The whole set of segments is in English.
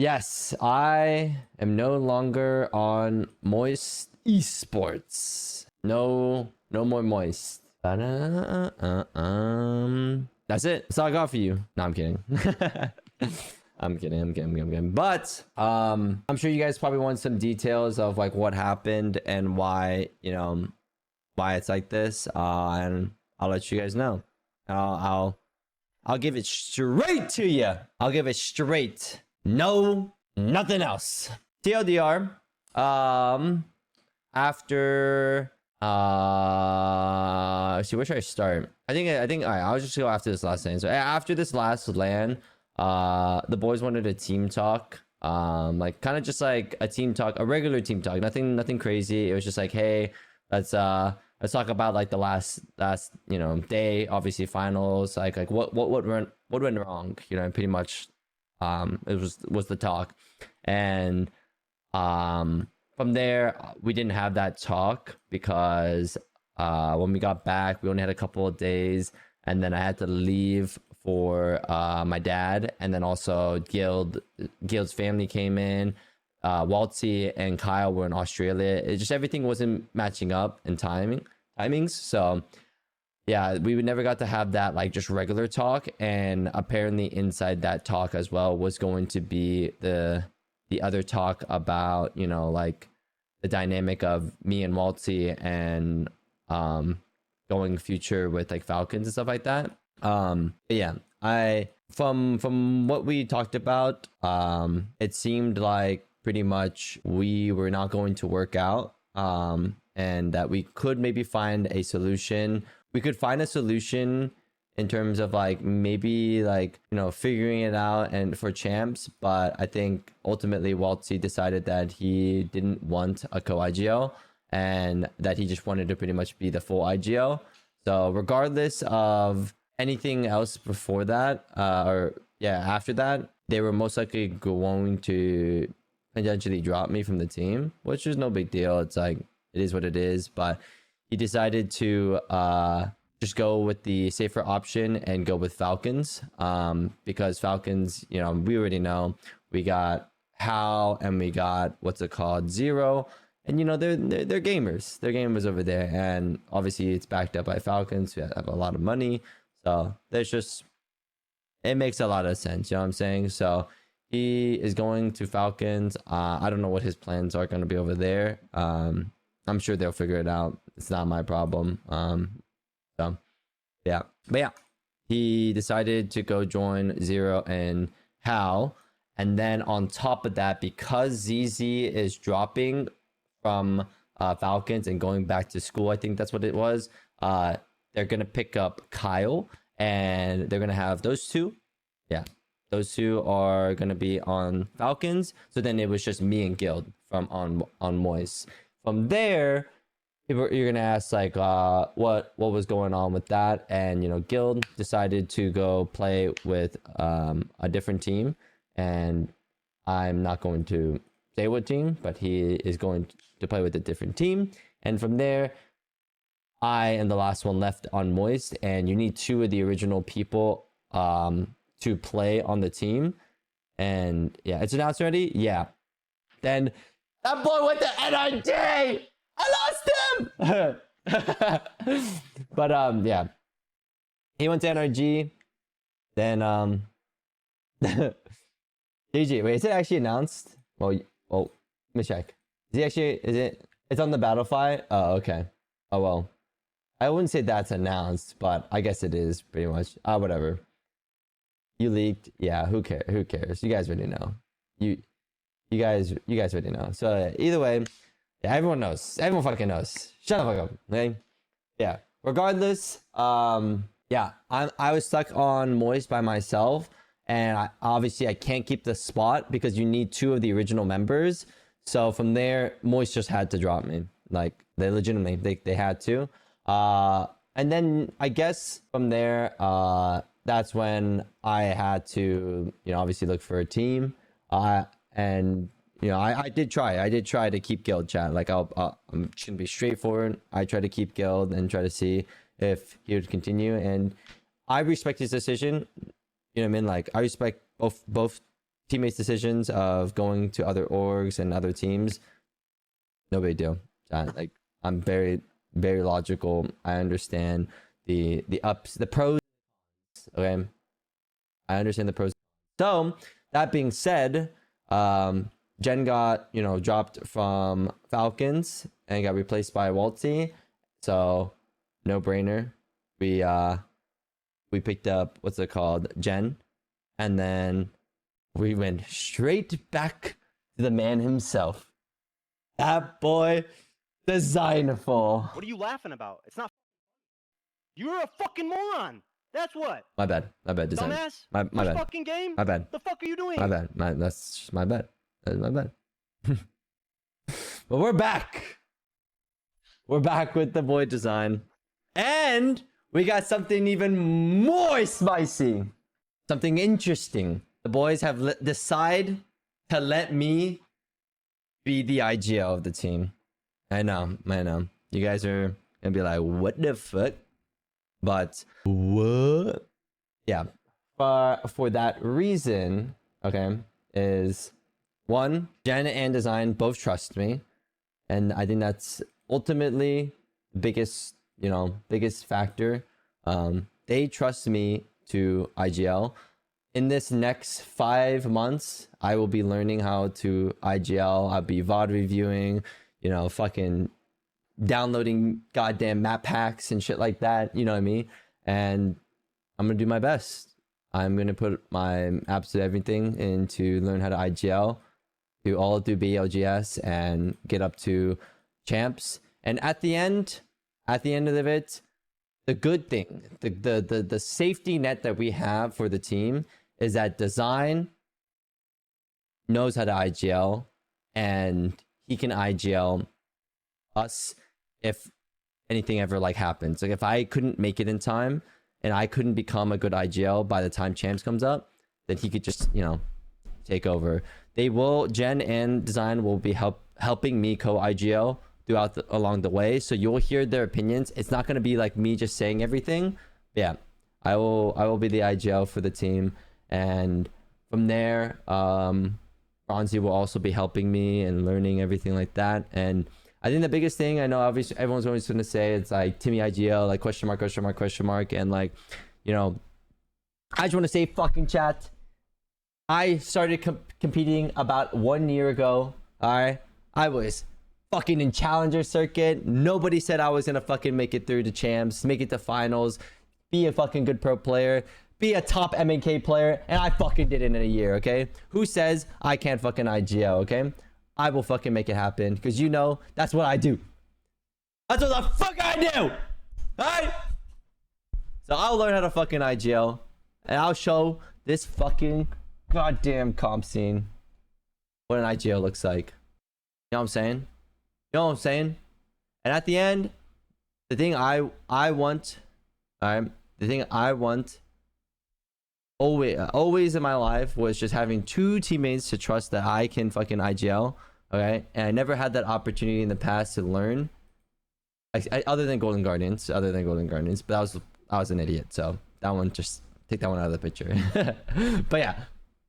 Yes, I am no longer on Moist Esports. No more Moist. That's it. That's all I got for you. No, I'm kidding. I'm kidding. But I'm sure you guys probably want some details of like what happened and why, why it's like this. And I'll let you guys know. I'll give it straight to you. I'll give it straight. No, nothing else. TLDR. After see, where should I start? I think all right, I'll just go after this last LAN. So after this last LAN, the boys wanted a team talk. Like kind of just like a team talk, a regular team talk, nothing crazy. It was just like, hey, let's talk about like the last day, obviously finals, like what went wrong, pretty much. It was the talk. And from there we didn't have that talk because when we got back we only had a couple of days, and then I had to leave for my dad, and then also Guild's family came in. Wxltzy and Kyle were in Australia. It just, everything wasn't matching up in timings. So yeah, we never got to have that like just regular talk. And apparently inside that talk as well was going to be the other talk about, like the dynamic of me and Wxltzy and going future with like Falcons and stuff like that. But yeah, from what we talked about, it seemed like pretty much we were not going to work out, and that we could maybe find a solution. We could find a solution in terms of like maybe like figuring it out and for champs, but I think ultimately Wxltzy decided that he didn't want a co-IGL and that he just wanted to pretty much be the full IGL. So regardless of anything else before that, after that, they were most likely going to potentially drop me from the team, which is no big deal. It's like, it is what it is. But he decided to just go with the safer option and go with Falcons, because Falcons, we already know we got Hal and we got Zero, and they're gamers. They're gamers over there, and obviously it's backed up by Falcons who have a lot of money. So it makes a lot of sense, you know what I'm saying? So he is going to Falcons. I don't know what his plans are going to be over there. I'm sure they'll figure it out. It's not my problem. So yeah, but yeah, he decided to go join Zero and Hal. And then on top of that, because ZZ is dropping from Falcons and going back to school, I think that's what it was. They're going to pick up Kyle, and they're going to have those two. Yeah, those two are going to be on Falcons. So then it was just me and Guild from on Moist. From there, you're going to ask like what was going on with that. And, Guild decided to go play with a different team. And I'm not going to say what team, but he is going to play with a different team. And from there, I am the last one left on Moist, and you need two of the original people to play on the team. And yeah, it's announced already. Yeah. Then that boy went to NRG. I lost him. But yeah, he went to NRG. Then GG. Wait, is it actually announced? Well, let me check. Is it? It's on the Battlefy. Oh, okay. Oh well. I wouldn't say that's announced, but I guess it is pretty much. Whatever. You leaked. Yeah, who cares? You guys already know. You guys already know. So either way, yeah, everyone knows. Everyone fucking knows. Shut the fuck up. Okay? Yeah. Regardless, yeah, I was stuck on Moist by myself, and obviously I can't keep the spot because you need two of the original members. So from there, Moist just had to drop me. Like they legitimately, they had to. And then I guess from there, that's when I had to, obviously look for a team. And I did try to keep Guild, chat. Like I'm just gonna be straightforward. I tried to keep Guild and try to see if he would continue. And I respect his decision. You know what I mean? Like I respect both teammates' decisions of going to other orgs and other teams, no big deal. Like, I'm very, very logical. I understand the ups, the pros. Okay, I understand the pros. So that being said, Jen got dropped from Falcons and got replaced by Wxltzy. So no brainer. We picked up what's it called, Jen, and then we went straight back to the man himself. That boy, Designful. What are you laughing about? It's not. You're a fucking moron. That's what. My bad. Design. Dumbass. My bad. Fucking game. My bad. The fuck are you doing? My bad. That's just my bad. That's my bad. But we're back. We're back with the boy Design, and we got something even more spicy, something interesting. The boys have decided to let me be the IGL of the team. I know. You guys are gonna be like, what the fuck? But what? Yeah. For that reason, okay, is one, Jen and Design both trust me. And I think that's ultimately the biggest factor. They trust me to IGL. In this next 5 months, I will be learning how to IGL. I'll be VOD reviewing, fucking downloading goddamn map packs and shit like that. You know what I mean? And I'm going to do my best. I'm going to put my absolute everything into learn how to IGL, do ALGS, and get up to champs. And at the end of it, the good thing, the safety net that we have for the team is that Design knows how to IGL, and he can IGL us if anything ever happens. Like if I couldn't make it in time and I couldn't become a good IGL by the time champs comes up, then he could just take over. Jen and Design will be helping me co-IGL throughout along the way, so you'll hear their opinions. It's not going to be like me just saying everything. But yeah, I will be the IGL for the team, and from there Bronzy will also be helping me and learning everything like that. And I think the biggest thing, I know obviously everyone's always going to say, it's like Timmy IGL, like question mark, and I just want to say, fucking chat, I started competing about 1 year ago. All right, I was fucking in challenger circuit. Nobody said I was gonna fucking make it through to champs, make it to finals, be a fucking good pro player, be a top MNK player, and I fucking did it in a year. Okay, who says I can't fucking IGL? Okay, I will fucking make it happen, because that's what I do. That's what the fuck I do. All right, so I'll learn how to fucking IGL, and I'll show this fucking goddamn comp scene what an IGL looks like. You know what I'm saying? And at the end, the thing I want, alright, the thing I want always in my life was just having 2 teammates to trust that I can fucking IGL. Okay, and I never had that opportunity in the past to learn, other than Golden Guardians. But I was an idiot, so that one, just take that one out of the picture. But yeah,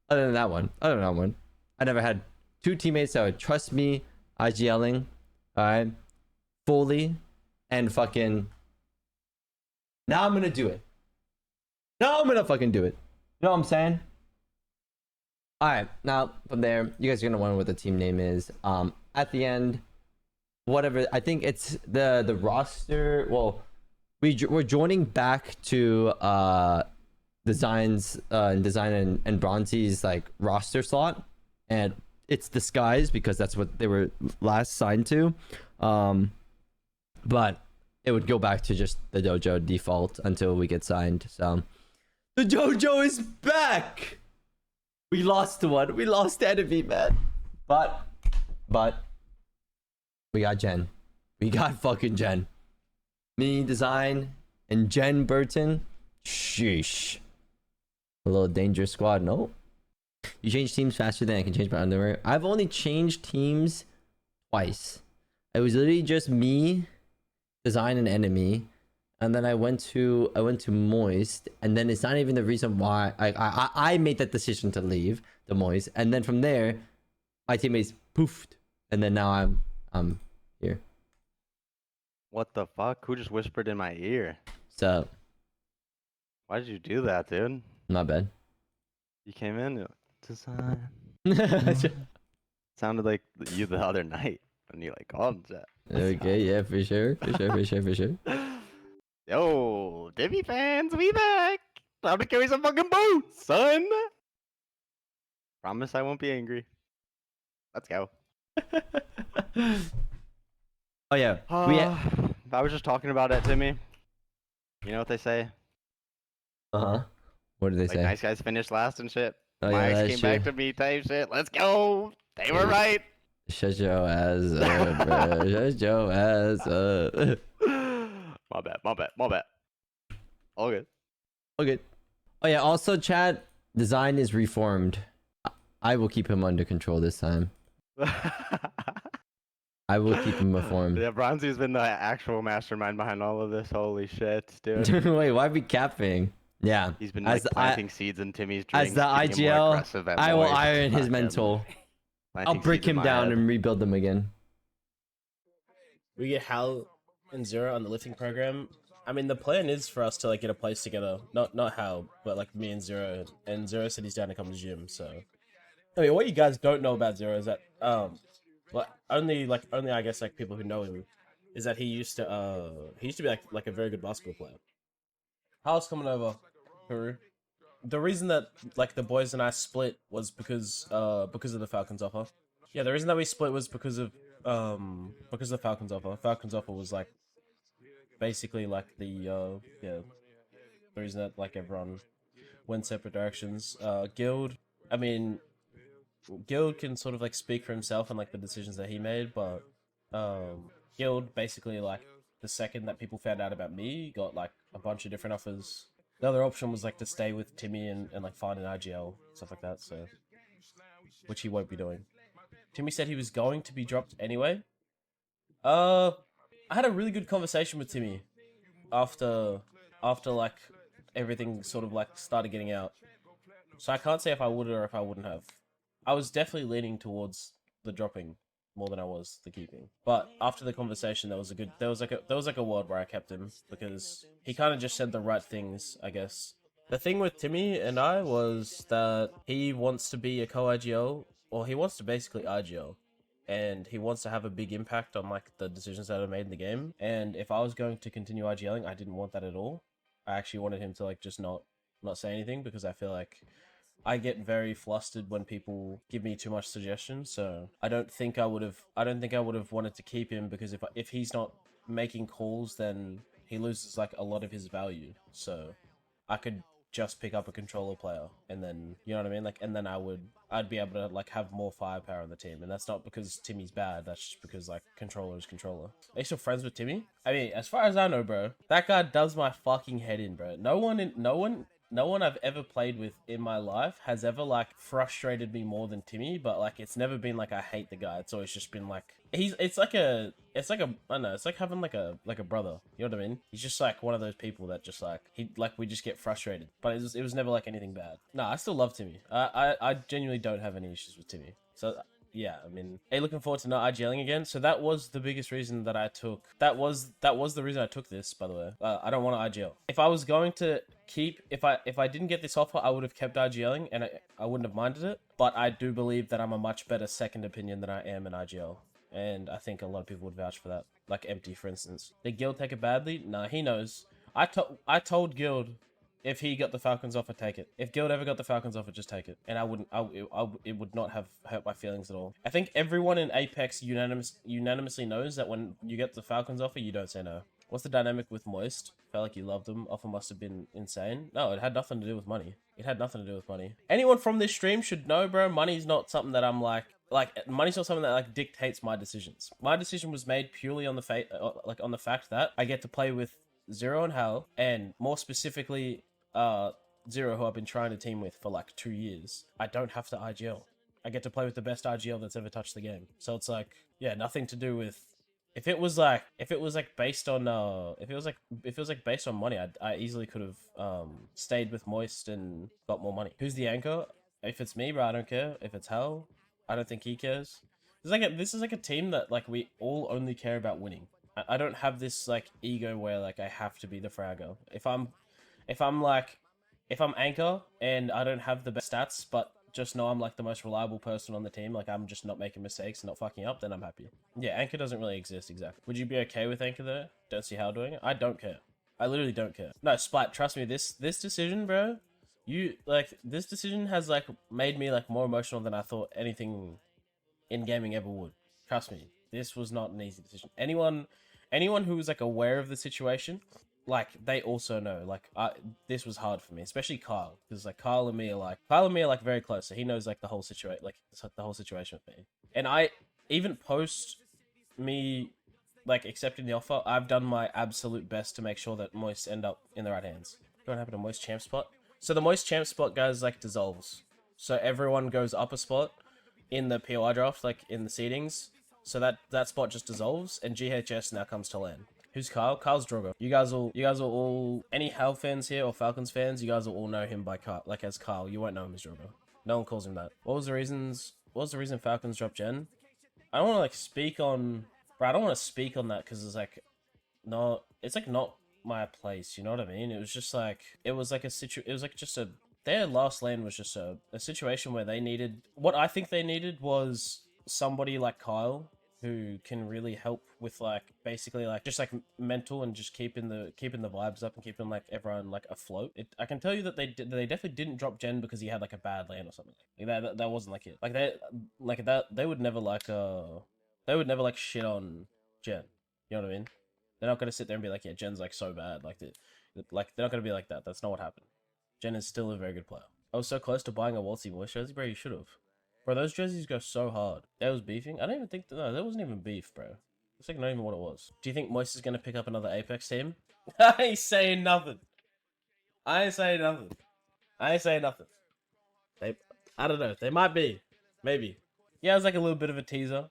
other than that one, I never had 2 teammates that would trust me IGLing, alright, fully, and fucking now I'm gonna do it. Now I'm gonna fucking do it. You know what I'm saying? Alright, now from there, you guys are gonna wonder what the team name is. At the end, whatever, I think it's the roster. Well, we're joining back to Design and Bronzy's roster slot, and it's disguised because that's what they were last signed to. But it would go back to just the dojo default until we get signed. So the dojo is back. We lost one. We lost enemy, man. But we got Jen. We got fucking Jen. Me, Design, and Jen Burton. Sheesh. A little dangerous squad, no? You change teams faster than I can change my underwear. I've only changed teams twice. It was literally just me, Design, and enemy. and then I went to Moist, and then it's not even the reason why I made that decision to leave the Moist, and then from there, my teammates poofed, and then now I'm here. What the fuck? Who just whispered in my ear? So Why did you do that, dude? not bad. You came in, you're like, design. Sounded like you the other night when you like called that. Okay, yeah, for sure. Yo, Timmy fans, we back. Time to carry some fucking boots, son. Promise I won't be angry. Let's go. Oh yeah, I was just talking about it, Timmy. You know what they say? What did they Like say? nice guys finish last and shit. Oh, My yeah, ex that's came back true. to me type shit. Let's go. They were right. Shut your ass up, bro. Shut your ass up. My bad. All good. Okay. Oh yeah, also chat, design is reformed. I will keep him under control this time. I will keep him informed. Yeah, Bronzy's been the actual mastermind behind all of this. Holy shit, dude. Wait, why be capping? Yeah. He's been like planting seeds in Timmy's drinks. As the getting him more IGL, aggressive at I will Moist. iron his Fuck him. mental. I'll Planting break seeds in him my down head. and rebuild them again. We get Hal and Zero on the lifting program. I mean, the plan is for us to like get a place together. Not Hal, but like me and Zero. And Zero said he's down to come to gym. So, I mean, what you guys don't know about Zero is that well, only I guess like people who know him is that he used to be like a very good basketball player. Hal's coming over, Peru. The reason that like the boys and I split was because of the Falcons offer. Yeah, the reason that we split was because of the Falcons offer. Falcons offer was like basically like the reason that like everyone went separate directions. Guild, I mean, Guild can sort of like speak for himself and like the decisions that he made, but Guild basically like the second that people found out about me got like a bunch of different offers. The other option was like to stay with Timmy and like find an IGL, stuff like that, so which he won't be doing. Timmy said he was going to be dropped anyway. I had a really good conversation with Timmy after like everything sort of like started getting out. So I can't say if I would or if I wouldn't have. I was definitely leaning towards the dropping more than I was the keeping. But after the conversation, there was like a world where I kept him because he kind of just said the right things, I guess. The thing with Timmy and I was that he wants to be a co-IGL, or he wants to basically IGL, and he wants to have a big impact on like the decisions that are made in the game. And if I was going to continue IGLing, I didn't want that at all. I actually wanted him to like just not say anything because I feel like I get very flustered when people give me too much suggestions. So I don't think I would have wanted to keep him because if he's not making calls, then he loses like a lot of his value. So I could just pick up a controller player and then, you know what I mean? Like, and then I'd be able to like have more firepower on the team. And that's not because Timmy's bad. That's just because like controller is controller. Are you still friends with Timmy? I mean, as far as I know, bro, that guy does my fucking head in, bro. No one I've ever played with in my life has ever like frustrated me more than Timmy, but like it's never been like I hate the guy. It's always just been like it's like I don't know, it's like having like a brother. You know what I mean? He's just like one of those people that just like we just get frustrated. But it was never like anything bad. No, I still love Timmy. I genuinely don't have any issues with Timmy. So yeah, I mean, hey, looking forward to not IGLing again. So that was the biggest reason that I took. That was the reason I took this, by the way. I don't want to IGL. If I was going to keep, if I didn't get this offer, I would have kept IGLing, and I wouldn't have minded it. But I do believe that I'm a much better second opinion than I am in IGL, and I think a lot of people would vouch for that. Like Empty, for instance. Did Guild take it badly? Nah, he knows. I told Guild, if he got the Falcons offer, take it. If Guild ever got the Falcons offer, just take it. And it would not have hurt my feelings at all. I think everyone in Apex unanimously knows that when you get the Falcons offer, you don't say no. What's the dynamic with Moist? Felt like you loved them. Offer must have been insane. No, it had nothing to do with money. It had nothing to do with money. Anyone from this stream should know, bro, money's not something that I'm like money's not something that like dictates my decisions. My decision was made purely on the on the fact that I get to play with Zero and Hal, and more specifically, Zero, who I've been trying to team with for like 2 years. I don't have to IGL. I get to play with the best IGL that's ever touched the game. So it's like, yeah, nothing to do with if it was like based on if it was like based on money, I easily could have stayed with Moist and got more money. Who's the anchor? If it's me, bro, I don't care. If it's Hell, I don't think he cares. This is like a team that like we all only care about winning. I don't have this like ego where like I have to be the fragger. If I'm like if I'm anchor and I don't have the best stats, but just know I'm like the most reliable person on the team, like I'm just not making mistakes and not fucking up, then I'm happy. Yeah, anchor doesn't really exist exactly. Would you be okay with anchor though? Don't see how doing it. I don't care. I literally don't care. No, Splat, trust me, this decision, bro, you like this decision has like made me like more emotional than I thought anything in gaming ever would. Trust me, this was not an easy decision. Anyone who was like aware of the situation, like they also know like this was hard for me, especially Kyle, because like Kyle and me are like very close, so he knows like the whole situation, like the whole situation with me. And I even post me like accepting the offer, I've done my absolute best to make sure that Moist end up in the right hands. What happened to Moist champ spot? So the Moist champ spot, guys, like dissolves. So everyone goes up a spot in the POI draft, like in the seedings. So that spot just dissolves, and GHS now comes to land. Who's Kyle? Kyle's Drogo. You guys will all any Hell fans here or Falcons fans, you guys will all know him by Kyle, like as Kyle. You won't know him as Drogo. No one calls him that. What was the reason Falcons dropped Gen? I don't want to like speak on, bro. I don't want to speak on that because it's like not my place. You know what I mean? It was just like it was like their last lane was just a situation where they needed what I think they needed was somebody like Kyle who can really help with like basically like just like mental and just keeping the vibes up and keeping like everyone like afloat. I can tell you that they definitely didn't drop Gen because he had like a bad lane or something. Like, that wasn't like it. They would never like shit on Gen. You know what I mean? They're not gonna sit there and be like, yeah, Gen's like so bad. Like they're not gonna be like that. That's not what happened. Gen is still a very good player. I was so close to buying a Wxltzy voice jersey, bro. You should have. Bro, those jerseys go so hard. That was beefing? I don't even think... No, that wasn't even beef, bro. It's like not even what it was. Do you think Moist is going to pick up another Apex team? I ain't saying nothing. I ain't saying nothing. I don't know. They might be. Maybe. Yeah, it was like a little bit of a teaser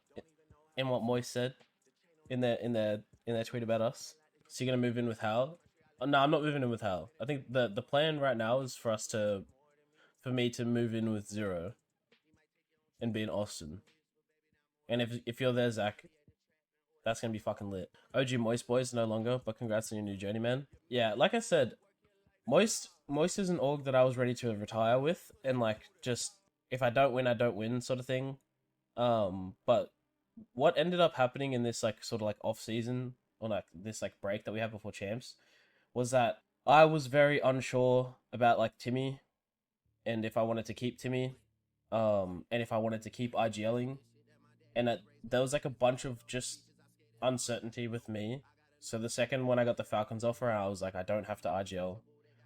in what Moist said in their tweet about us. So you're going to move in with Hal? Oh, no, I'm not moving in with Hal. I think the plan right now is for me to move in with Zero and be in Austin. And if you're there, Zach, that's gonna be fucking lit. OG Moist Boys no longer, but congrats on your new journey, man. Yeah, like I said, Moist is an org that I was ready to retire with, and like just if I don't win, I don't win sort of thing. But what ended up happening in this like sort of like off season or like this like break that we have before champs was that I was very unsure about like Timmy and if I wanted to keep Timmy, and if I wanted to keep IGLing, and there was like a bunch of just uncertainty with me. So the second when I got the Falcons offer, I was like, I don't have to IGL.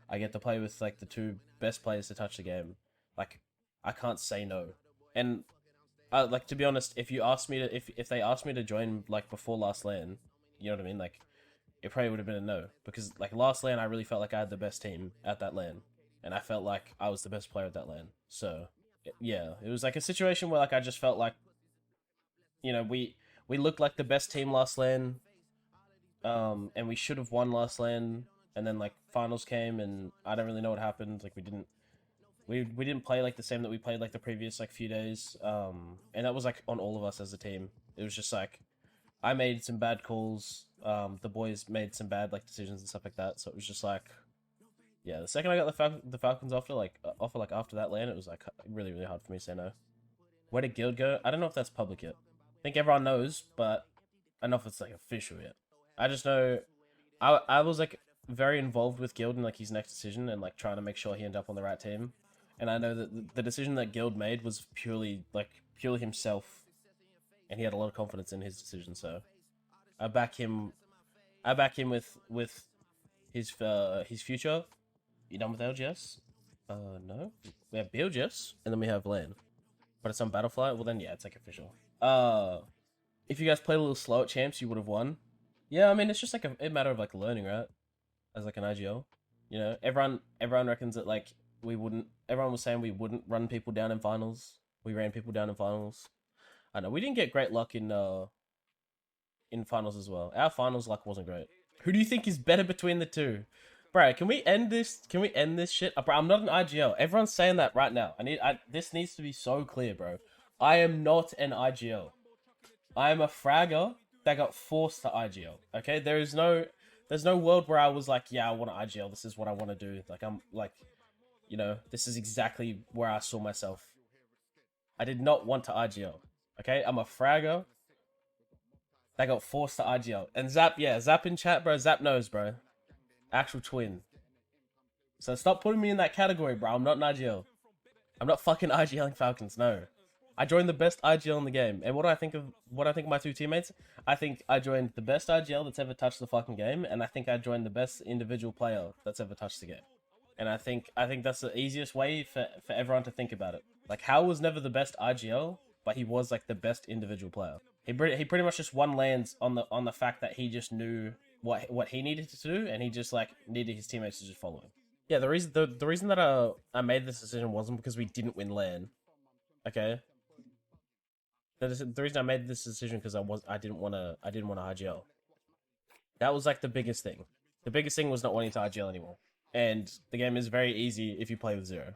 I get to play with like the two best players to touch the game. Like, I can't say no. And like to be honest, if you asked me to, if they asked me to join like before last LAN, you know what I mean? Like, it probably would have been a no because like last LAN, I really felt like I had the best team at that LAN, and I felt like I was the best player at that LAN. So yeah, it was like a situation where like I just felt like, you know, we looked like the best team last LAN, and we should have won last LAN, and then like finals came, and I don't really know what happened. Like we didn't play like the same that we played like the previous like few days, and that was like on all of us as a team. It was just like I made some bad calls, the boys made some bad like decisions and stuff like that. So it was just like, yeah, the second I got the Falcons after after that LAN, it was like really hard for me to say no. Where did Guild go? I don't know if that's public yet. I think everyone knows, but I don't know if it's like official yet. I just know I was like very involved with Guild in like his next decision and like trying to make sure he ended up on the right team. And I know that the decision that Guild made was purely himself, and he had a lot of confidence in his decision. So I back him. With his future. You done with ALGS? No. We have BLGS, and then we have LAN. But it's on Battlefly? Well then, yeah, it's like official. If you guys played a little slow at champs, you would have won. Yeah, I mean, it's just like a matter of like learning, right? As like an IGL. You know, everyone reckons that like everyone was saying we wouldn't run people down in finals. We ran people down in finals. I know, we didn't get great luck in in finals as well. Our finals luck wasn't great. Who do you think is better between the two? Bro, can we end this? Can we end this shit? Bro, I'm not an IGL. Everyone's saying that right now. This needs to be so clear, bro. I am not an IGL. I am a fragger that got forced to IGL. Okay, there's no world where I was like, yeah, I want to IGL. This is what I want to do. Like, I'm like, you know, this is exactly where I saw myself. I did not want to IGL. Okay, I'm a fragger that got forced to IGL. And Zap, yeah, Zap in chat, bro. Zap knows, bro. Actual twin. So stop putting me in that category, bro. I'm not an IGL. I'm not fucking IGLing Falcons, no. I joined the best IGL in the game. And what do I think of my two teammates? I think I joined the best IGL that's ever touched the fucking game, and I think I joined the best individual player that's ever touched the game. And I think that's the easiest way for everyone to think about it. Like, Hal was never the best IGL, but he was like the best individual player. He pretty much just won lands on the fact that he just knew what he needed to do, and he just like needed his teammates to just follow him. Yeah, the reason that I made this decision wasn't because we didn't win LAN. Okay. The reason I made this decision because I didn't want to IGL. That was like the biggest thing. The biggest thing was not wanting to IGL anymore. And the game is very easy if you play with Zero.